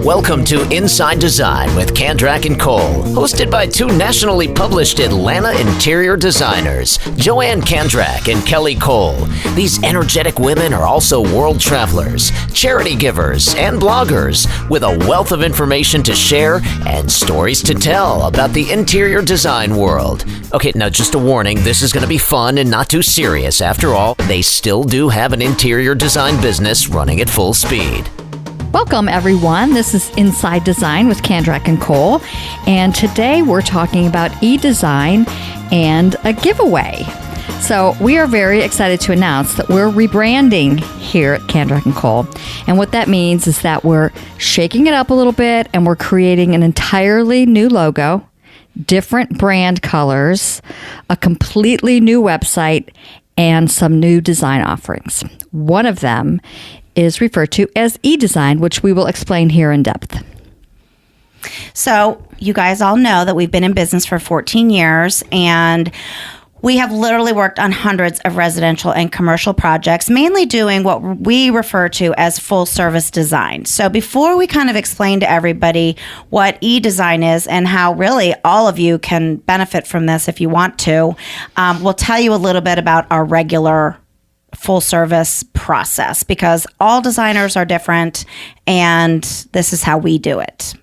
Welcome to Inside Design with Kandrak and Cole, hosted by two nationally published Atlanta interior designers, Joanne Kandrak and Kelly Cole. These energetic women are also world travelers, charity givers, and bloggers with a wealth of information to share and stories to tell about the interior design world. Okay, now just a warning, this is going to be fun and not too serious. After all, they still do have an interior design business running at full speed. Welcome, everyone. This is Inside Design with Kandrak and Cole, and today we're talking about e-design and a giveaway. So we are very excited to announce that we're rebranding here at Kandrak and Cole, and what that means is that we're shaking it up a little bit, and we're creating an entirely new logo, different brand colors, a completely new website, and some new design offerings. One of them is referred to as e-design, which we will explain here in depth. So you guys all know that we've been in business for 14 years, and we have literally worked on hundreds of residential and commercial projects, mainly doing what we refer to as full service design. So before we kind of explain to everybody what e-design is and how really all of you can benefit from this if you want to, we'll tell you a little bit about our regular full service process, because all designers are different and this is how we do it.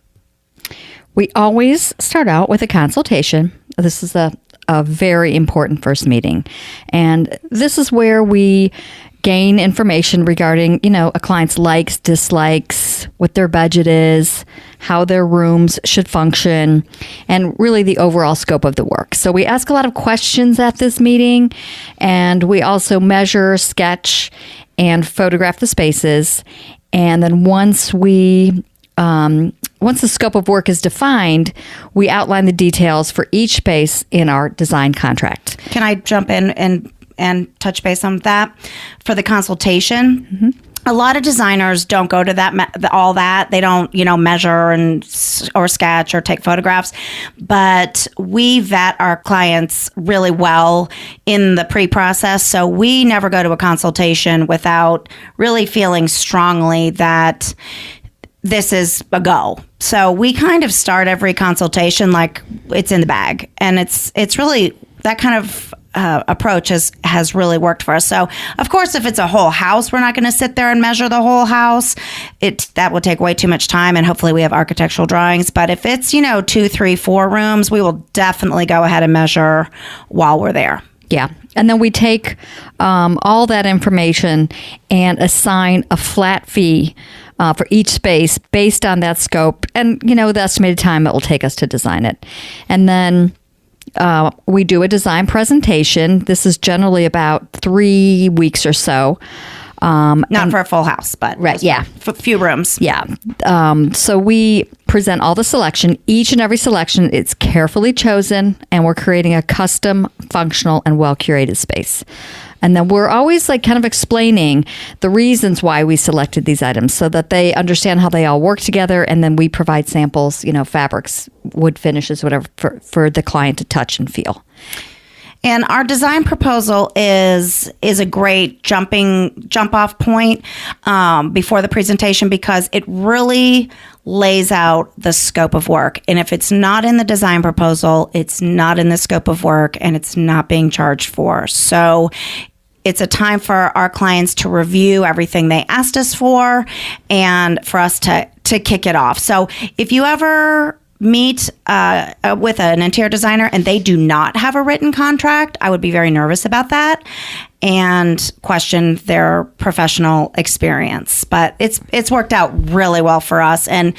We always start out with a consultation. This is a very important first meeting. And this is where we gain information regarding, a client's likes, dislikes, what their budget is, how their rooms should function, and really the overall scope of the work. So we ask a lot of questions at this meeting, and we also measure, sketch, and photograph the spaces. And then once the scope of work is defined, we outline the details for each space in our design contract. Can I jump in and touch base on that? For the consultation, a lot of designers don't go to all that. They don't, measure or sketch or take photographs. But we vet our clients really well in the pre-process. So we never go to a consultation without really feeling strongly that this is a go. So we kind of start every consultation like it's in the bag. And it's really that kind of approach has really worked for us. So, of course, if it's a whole house, we're not going to sit there and measure the whole house. That would take way too much time, and hopefully we have architectural drawings. But if it's, 2, 3, 4 rooms, we will definitely go ahead and measure while we're there. Yeah. And then we take all that information and assign a flat fee for each space based on that scope and, the estimated time it will take us to design it. And then we do a design presentation. This is generally about 3 weeks or so. Not for a full house, but right, yeah, for a few rooms. Yeah. So we present all the selection. Each and every selection is carefully chosen, and we're creating a custom, functional, and well-curated space. And then we're always kind of explaining the reasons why we selected these items so that they understand how they all work together. And then we provide samples, fabrics, wood finishes, whatever, for the client to touch and feel. And our design proposal is a great jump off point before the presentation, because it really lays out the scope of work. And if it's not in the design proposal, it's not in the scope of work, and it's not being charged for. So it's a time for our clients to review everything they asked us for and for us to kick it off. So if you ever meet with an interior designer and they do not have a written contract, I would be very nervous about that and question their professional experience. But it's worked out really well for us. And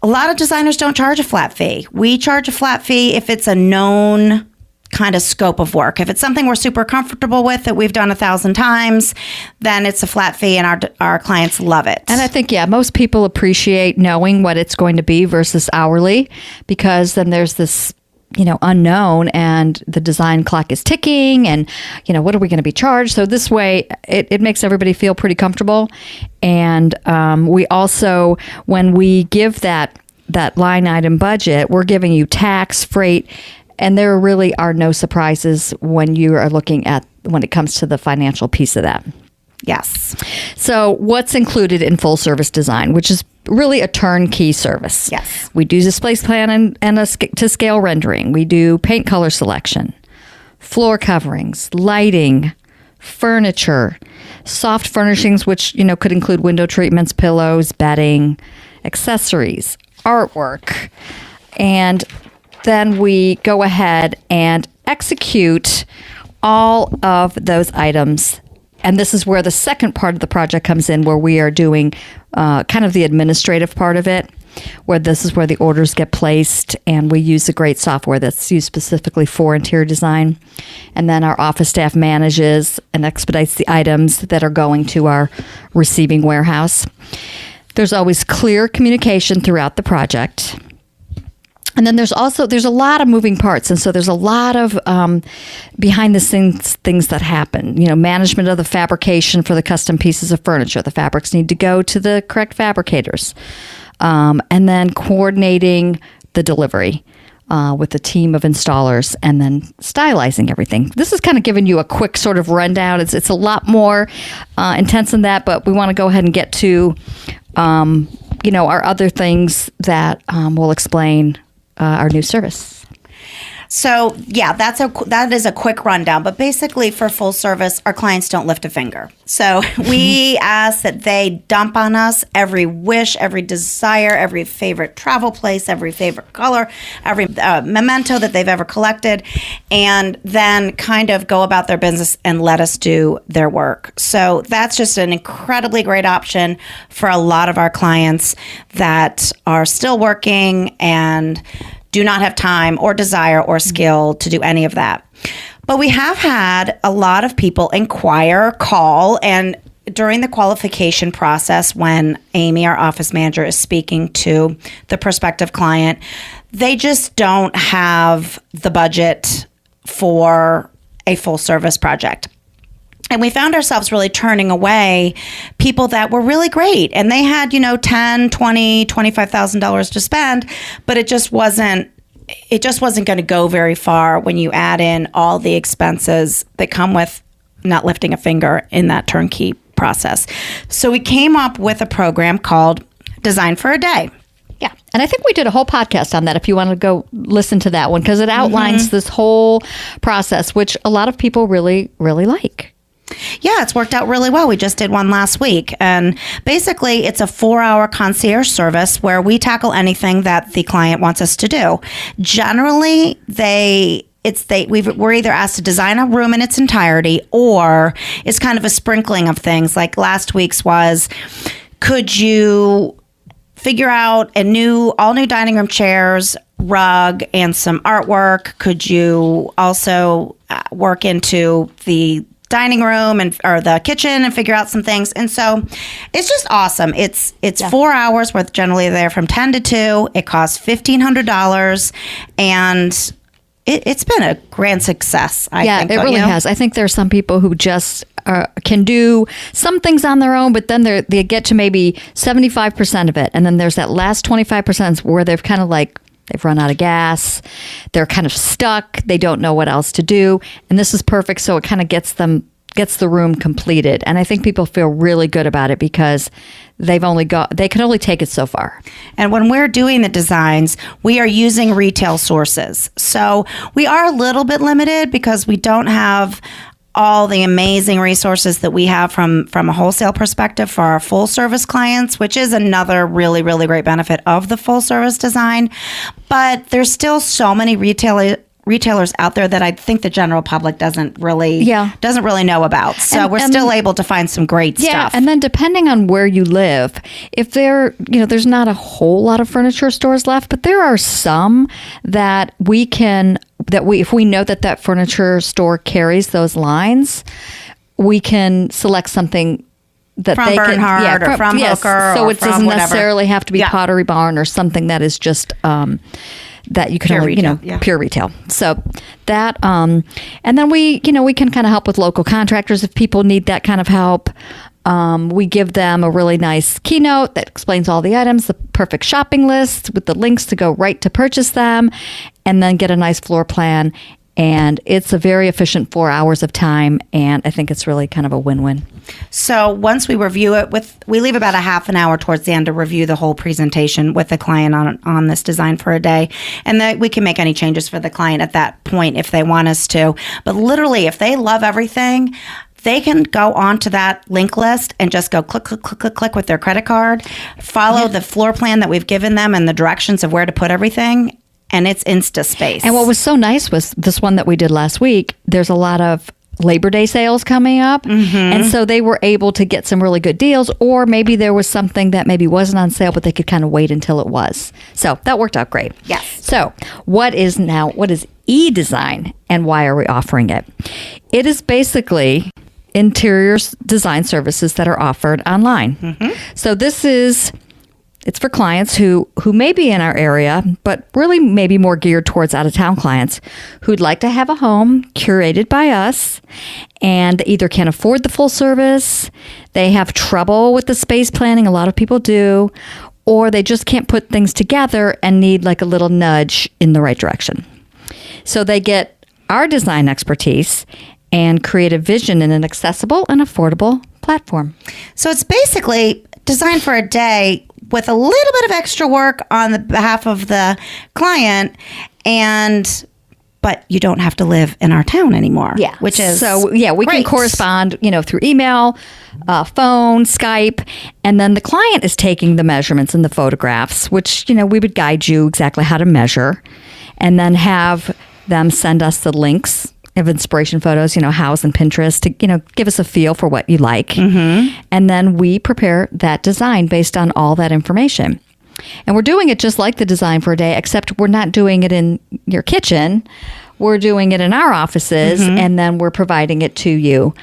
a lot of designers don't charge a flat fee. We charge a flat fee if it's a known kind of scope of work. If it's something we're super comfortable with that we've done 1,000 times, then it's a flat fee, and our clients love it. And I think, most people appreciate knowing what it's going to be versus hourly, because then there's this, unknown, and the design clock is ticking, and, what are we going to be charged? So this way, it makes everybody feel pretty comfortable. And we also, when we give that line item budget, we're giving you tax, freight, and there really are no surprises when you are looking at when it comes to the financial piece of that. Yes. So what's included in full service design, which is really a turnkey service? Yes. We do display plan and to scale rendering. We do paint color selection, floor coverings, lighting, furniture, soft furnishings, which, could include window treatments, pillows, bedding, accessories, artwork. And then we go ahead and execute all of those items. And this is where the second part of the project comes in, where we are doing kind of the administrative part of it, where this is where the orders get placed, and we use a great software that's used specifically for interior design. And then our office staff manages and expedites the items that are going to our receiving warehouse. There's always clear communication throughout the project. And then there's a lot of moving parts. And so there's a lot of behind the scenes things that happen. Management of the fabrication for the custom pieces of furniture. The fabrics need to go to the correct fabricators. And then coordinating the delivery with a team of installers, and then stylizing everything. This is kind of giving you a quick sort of rundown. It's a lot more intense than that, but we want to go ahead and get to our other things that will explain our new service. So that is a quick rundown, but basically for full service, our clients don't lift a finger. So we ask that they dump on us every wish, every desire, every favorite travel place, every favorite color, every memento that they've ever collected, and then kind of go about their business and let us do their work. So that's just an incredibly great option for a lot of our clients that are still working and do not have time or desire or skill to do any of that. But we have had a lot of people inquire, call, and during the qualification process, when Amy, our office manager, is speaking to the prospective client, they just don't have the budget for a full service project. And we found ourselves really turning away people that were really great. And they had, $10,000, $20,000, $25,000 to spend, but it just wasn't going to go very far when you add in all the expenses that come with not lifting a finger in that turnkey process. So we came up with a program called Design for a Day. Yeah. And I think we did a whole podcast on that if you want to go listen to that one, because it outlines this whole process, which a lot of people really, really like. Yeah, it's worked out really well. We just did one last week. And basically, it's a 4-hour concierge service where we tackle anything that the client wants us to do. Generally, we're either asked to design a room in its entirety, or it's kind of a sprinkling of things. Like last week's was, could you figure out all new dining room chairs, rug, and some artwork? Could you also work into the dining room or the kitchen and figure out some things? And so it's just awesome. It's 4 hours. We're generally there from 10 to 2. It costs $1,500, and it's been a grand success. I think, it really has. I think there are some people who just can do some things on their own, but then they get to maybe 75% of it. And then there's that last 25% where they've kind of they've run out of gas. They're kind of stuck. They don't know what else to do. And this is perfect. So it kind of gets the room completed. And I think people feel really good about it because they can only take it so far. And when we're doing the designs, we are using retail sources. So we are a little bit limited because we don't have all the amazing resources that we have from a wholesale perspective for our full service clients, which is another really, really great benefit of the full service design. But there's still so many retailers out there that I think the general public doesn't really know about. So we're still able to find some great stuff. And then depending on where you live, if there's not a whole lot of furniture stores left, but there are some that if we know that furniture store carries those lines, we can select something that from they Bernhard or from Hooker, so or it from doesn't whatever. necessarily have to be Pottery Barn or something that is just that you can pure only, retail, pure retail. So that, and then we can kind of help with local contractors if people need that kind of help. We give them a really nice keynote that explains all the items, the perfect shopping list with the links to go right to purchase them, and then get a nice floor plan And it's a very efficient 4 hours of time, and I think it's really kind of a win-win. So once we review it we leave about a half an hour towards the end to review the whole presentation with the client on this design for a day. And then we can make any changes for the client at that point if they want us to. But literally, if they love everything, they can go onto that link list and just go click, click, click, click, click with their credit card, follow the floor plan that we've given them and the directions of where to put everything, and it's Insta-space. And what was so nice was this one that we did last week, there's a lot of Labor Day sales coming up. And so they were able to get some really good deals, or maybe there was something that maybe wasn't on sale, but they could kind of wait until it was. So that worked out great. Yes. So what is e-design and why are we offering it? It is basically interior design services that are offered online. So it's for clients who may be in our area, but really maybe more geared towards out-of-town clients who'd like to have a home curated by us, and they either can't afford the full service, they have trouble with the space planning, a lot of people do, or they just can't put things together and need like a little nudge in the right direction. So they get our design expertise and creative vision in an accessible and affordable platform. So it's basically designed for a day with a little bit of extra work on the behalf of the client, but you don't have to live in our town anymore. Yeah. Which is we can correspond, through email, phone, Skype, and then the client is taking the measurements and the photographs, which, we would guide you exactly how to measure, and then have them send us the links of inspiration photos, Houzz and Pinterest to, give us a feel for what you like. And then we prepare that design based on all that information. And we're doing it just like the design for a day, except we're not doing it in your kitchen. We're doing it in our offices, and then we're providing it to you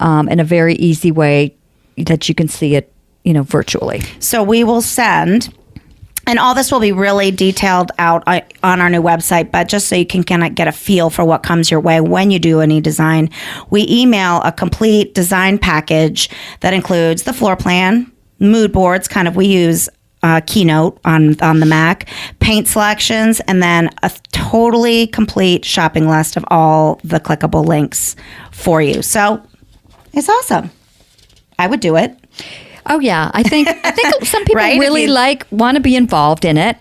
in a very easy way that you can see it, virtually. So we will send... And all this will be really detailed out on our new website, but just so you can kind of get a feel for what comes your way when you do any design, we email a complete design package that includes the floor plan, mood boards, we use Keynote on the Mac, paint selections, and then a totally complete shopping list of all the clickable links for you. So it's awesome. I would do it. Oh yeah, I think some people Right? really want to be involved in it.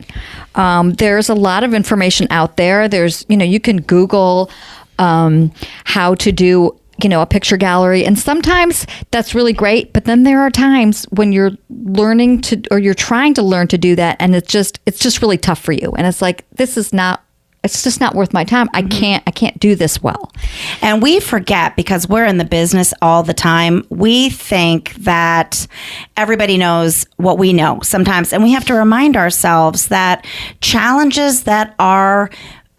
There's a lot of information out there. There's you can Google how to do a picture gallery, and sometimes that's really great. But then there are times when you're learning to, or you're trying to learn to do that, and it's just really tough for you, and it's like it's just not worth my time. I can't do this well. And we forget, because we're in the business all the time, we think that everybody knows what we know sometimes. And we have to remind ourselves that challenges that our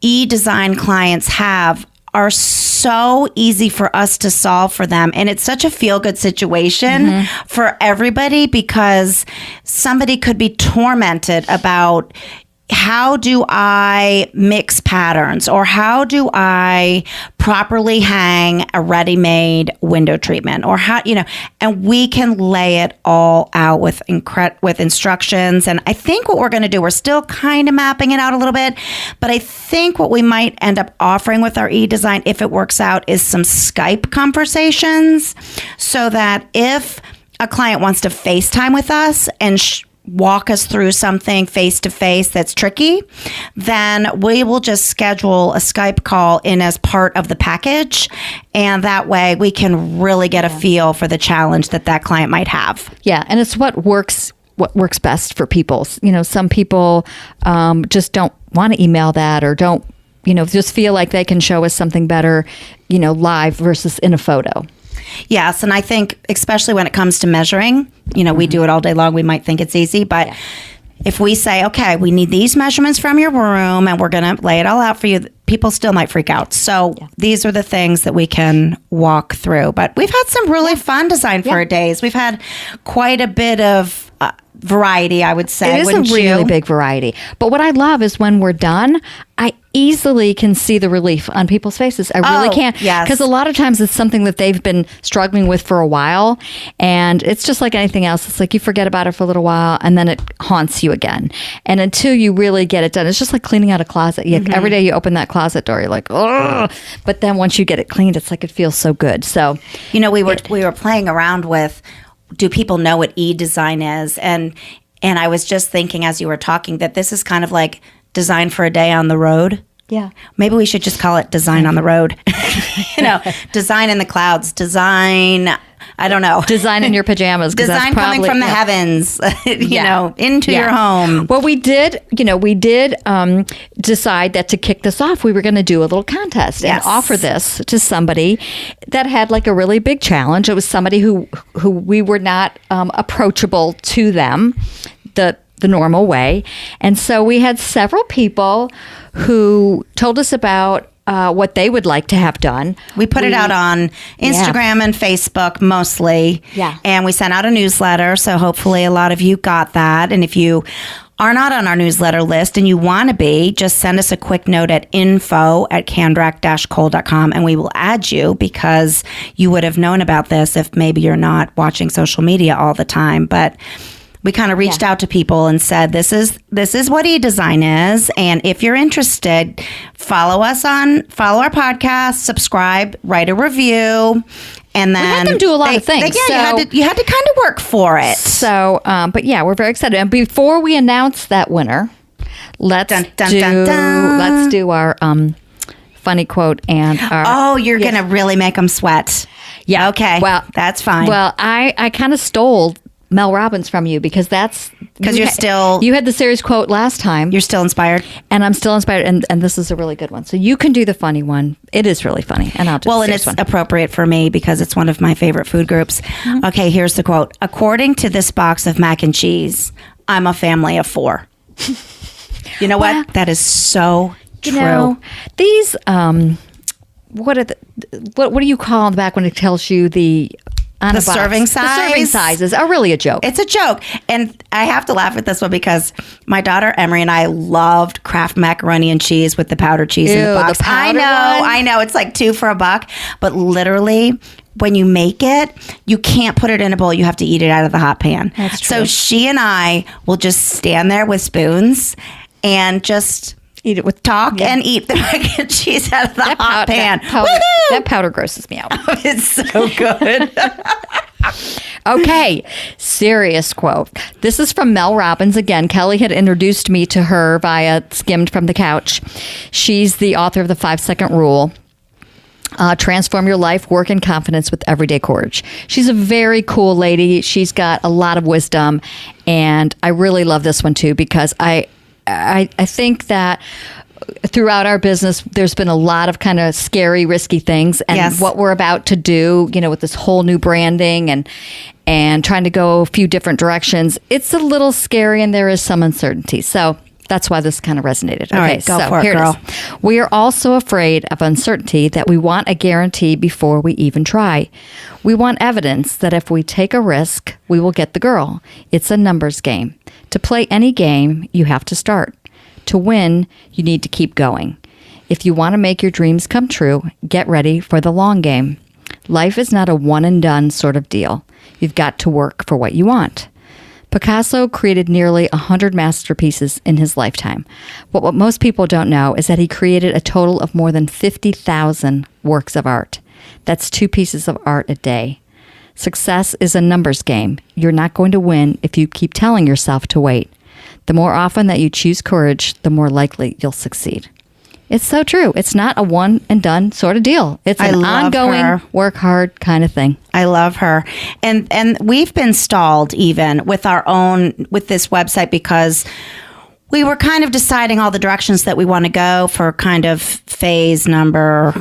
e-design clients have are so easy for us to solve for them. And it's such a feel-good situation for everybody, because somebody could be tormented about, how do I mix patterns, or how do I properly hang a ready-made window treatment, or how, and we can lay it all out with instructions. And I think what we're going to do, we're still kind of mapping it out a little bit, but I think what we might end up offering with our e-design, if it works out, is some Skype conversations, so that if a client wants to FaceTime with us and walk us through something face-to-face that's tricky, then we will just schedule a Skype call in as part of the package. And that way we can really get a feel for the challenge that client might have. Yeah, and it's what works best for people. Some people just don't want to email that, or don't, just feel like they can show us something better, live versus in a photo. Yes, and I think especially when it comes to measuring, we do it all day long. We might think it's easy, but if we say, okay, we need these measurements from your room and we're going to lay it all out for you, people still might freak out. So these are the things that we can walk through. But we've had some really fun design for days. We've had quite a bit of variety, I would say. It is wouldn't a really you? big variety. But what I love is when we're done, I easily can see the relief on people's faces. I really can. Yes. Because a lot of times it's something that they've been struggling with for a while. And it's just like anything else. It's like you forget about it for a little while and then it haunts you again. And until you really get it done, it's just like cleaning out a closet. Every day you open that closet door, you're like, oh. But then once you get it cleaned, it's like it feels so good. So, We were playing around with, do people know what e-design is? And I was just thinking as you were talking that this is kind of like design for a day on the road. yeah. Maybe we should just call it design on the road. Design in the clouds, design, I don't know. Design in your pajamas. 'Cause Design that's probably, coming from the heavens, into your home. Well, we did decide that to kick this off, we were going to do a little contest and Yes. offer this to somebody that had like a really big challenge. It was somebody who we were not approachable to them the normal way. And so we had several people who told us about what they would like to have done. We put it out on Instagram and Facebook mostly. Yeah. And we sent out a newsletter. So hopefully a lot of you got that. And if you are not on our newsletter list and you want to be, just send us a quick note at info@candrack-cole.com and we will add you, because you would have known about this if maybe you're not watching social media all the time. But we kind of reached out to people and said, this is what e-design is. And if you're interested, follow our podcast, subscribe, write a review. And then We had them do a lot of things. you had to kind of work for it. So, but yeah, we're very excited. And before we announce that winner, let's do our funny quote and our. Oh, you're going to really make them sweat. Yeah. Okay. Well, that's fine. Well, I kind of stole Mel Robbins from you because you had the series quote last time. You're still inspired. And I'm still inspired, and this is a really good one. So you can do the funny one. It is really funny, and I'll do the and serious it's one. appropriate for me because it's one of my favorite food groups. Mm-hmm. Okay, here's the quote. According to this box of mac and cheese, I'm a family of 4. You know what? That is so true. You know, these what do you call in the back when it tells you the serving size? The serving sizes are really a joke. It's a joke. And I have to laugh at this one because my daughter Emery and I loved Kraft macaroni and cheese with the powdered cheese in the box. The powder I know. It's like 2 for $1. But literally, when you make it, you can't put it in a bowl. You have to eat it out of the hot pan. That's true. So she and I will just stand there with spoons and just eat it with and eat the mac and cheese out of the hot pan. That powder grosses me out. It's so good. Okay, serious quote. This is from Mel Robbins again. Kelly had introduced me to her via Skimmed from the Couch. She's the author of the 5-Second Rule. Transform your life, work, and confidence with everyday courage. She's a very cool lady. She's got a lot of wisdom, and I really love this one too because I think that throughout our business, there's been a lot of kind of scary, risky things. And what we're about to do, with this whole new branding and trying to go a few different directions, it's a little scary and there is some uncertainty. So that's why this kind of resonated. All right, go for it, girl. We are also afraid of uncertainty that we want a guarantee before we even try. We want evidence that if we take a risk, we will get the girl. It's a numbers game. To play any game, you have to start. To win, you need to keep going. If you want to make your dreams come true, get ready for the long game. Life is not a one and done sort of deal. You've got to work for what you want. Picasso created nearly 100 masterpieces in his lifetime. But what most people don't know is that he created a total of more than 50,000 works of art. That's 2 pieces of art a day. Success is a numbers game. You're not going to win if you keep telling yourself to wait. The more often that you choose courage, the more likely you'll succeed. It's so true. It's not a one and done sort of deal. It's an ongoing, work hard kind of thing. I love her. And we've been stalled even with with this website because we were kind of deciding all the directions that we want to go for kind of phase number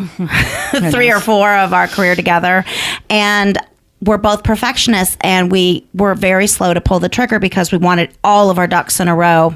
3 or 4 of our career together. And we're both perfectionists and we were very slow to pull the trigger because we wanted all of our ducks in a row.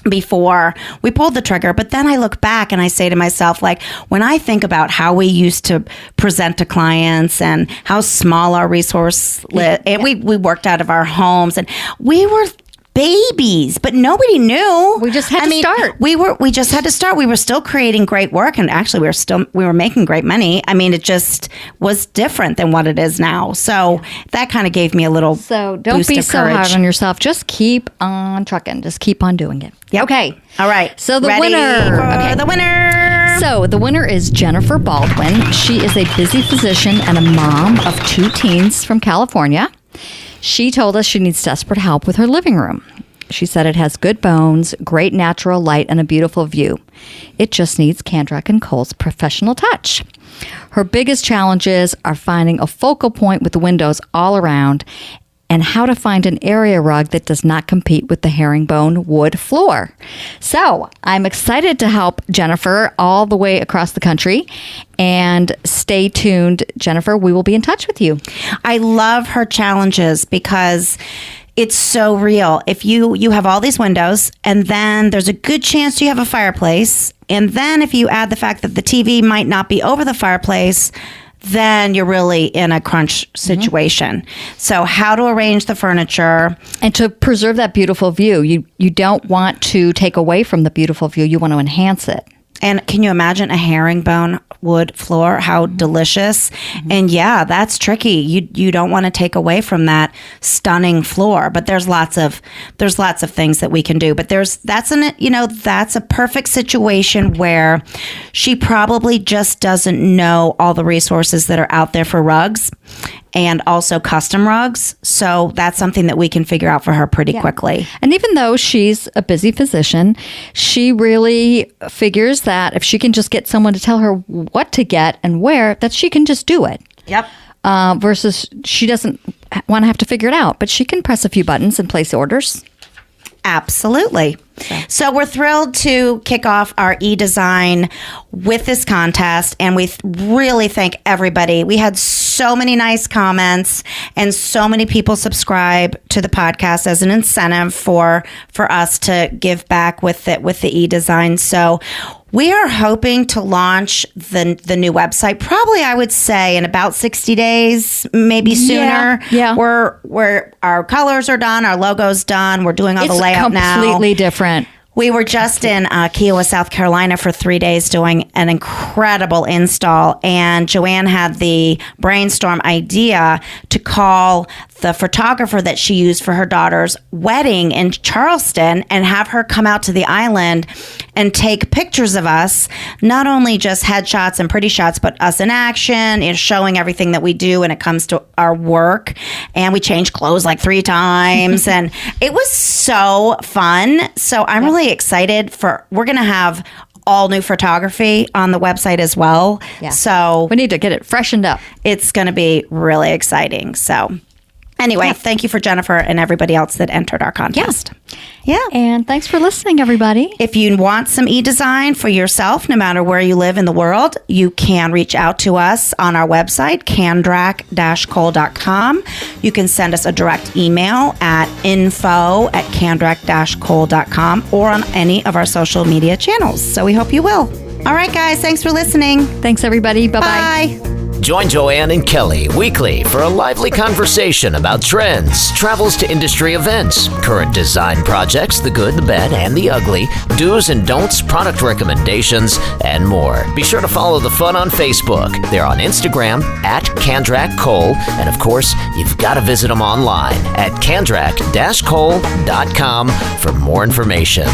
before we pulled the trigger. But then I look back and I say to myself, like, when I think about how we used to present to clients and how small our resource and we worked out of our homes, and we were babies, but nobody knew. We just had to start. We just had to start. We were still creating great work, and actually we were making great money. I mean, it just was different than what it is now. So that kind of gave me a little So don't boost be of so courage. hard on yourself. Just keep on trucking. Just keep on doing it. Yep. Okay. All right. So the Ready winner. for Okay. the winner. So the winner is Jennifer Baldwin. She is a busy physician and a mom of 2 teens from California. She told us she needs desperate help with her living room. She said it has good bones, great natural light, and a beautiful view. It just needs Kandrak & Kohl's professional touch. Her biggest challenges are finding a focal point with the windows all around and how to find an area rug that does not compete with the herringbone wood floor. So I'm excited to help Jennifer all the way across the country. And stay tuned, Jennifer. We will be in touch with you. I love her challenges because it's so real. If you have all these windows, and then there's a good chance you have a fireplace, and then if you add the fact that the TV might not be over the fireplace, then you're really in a crunch situation. So how to arrange the furniture. And to preserve that beautiful view, you don't want to take away from the beautiful view. You want to enhance it. And can you imagine a herringbone wood floor? How delicious. And yeah, that's tricky. You don't want to take away from that stunning floor, but there's lots of things that we can do. But that's a perfect situation where she probably just doesn't know all the resources that are out there for rugs and also custom rugs. So that's something that we can figure out for her pretty quickly. And even though she's a busy physician, she really figures that if she can just get someone to tell her what to get and where, that she can just do it. Yep. Versus she doesn't want to have to figure it out, but she can press a few buttons and place orders. Absolutely. So we're thrilled to kick off our e-design with this contest, and we really thank everybody. We had so many nice comments and so many people subscribe to the podcast as an incentive for us to give back with the e-design. So we are hoping to launch the new website, probably I would say in about 60 days, maybe sooner. Yeah. We're our colors are done, our logo's done. We're doing all the layout now. It's completely different. We were just in Kiowa, South Carolina for 3 days doing an incredible install. And Joanne had the brainstorm idea to call the photographer that she used for her daughter's wedding in Charleston and have her come out to the island and take pictures of us, not only just headshots and pretty shots, but us in action and showing everything that we do when it comes to our work. And we changed clothes like 3 times. And it was so fun. So I'm really excited we're going to have all new photography on the website as well. Yeah. So We need to get it freshened up. it's going to be really exciting. So anyway, thank you for Jennifer and everybody else that entered our contest. Yeah. And thanks for listening, everybody. If you want some e-design for yourself, no matter where you live in the world, you can reach out to us on our website, kandrak-kohl.com. You can send us a direct email at info@kandrak-kohl.com or on any of our social media channels. So we hope you will. All right, guys. Thanks for listening. Thanks, everybody. Bye-bye. Bye. Join Joanne and Kelly weekly for a lively conversation about trends, travels to industry events, current design projects, the good, the bad, and the ugly, do's and don'ts, product recommendations, and more. Be sure to follow the fun on Facebook. They're on Instagram at Kandrak Kohl. And of course, you've got to visit them online at kandrak-kohl.com for more information.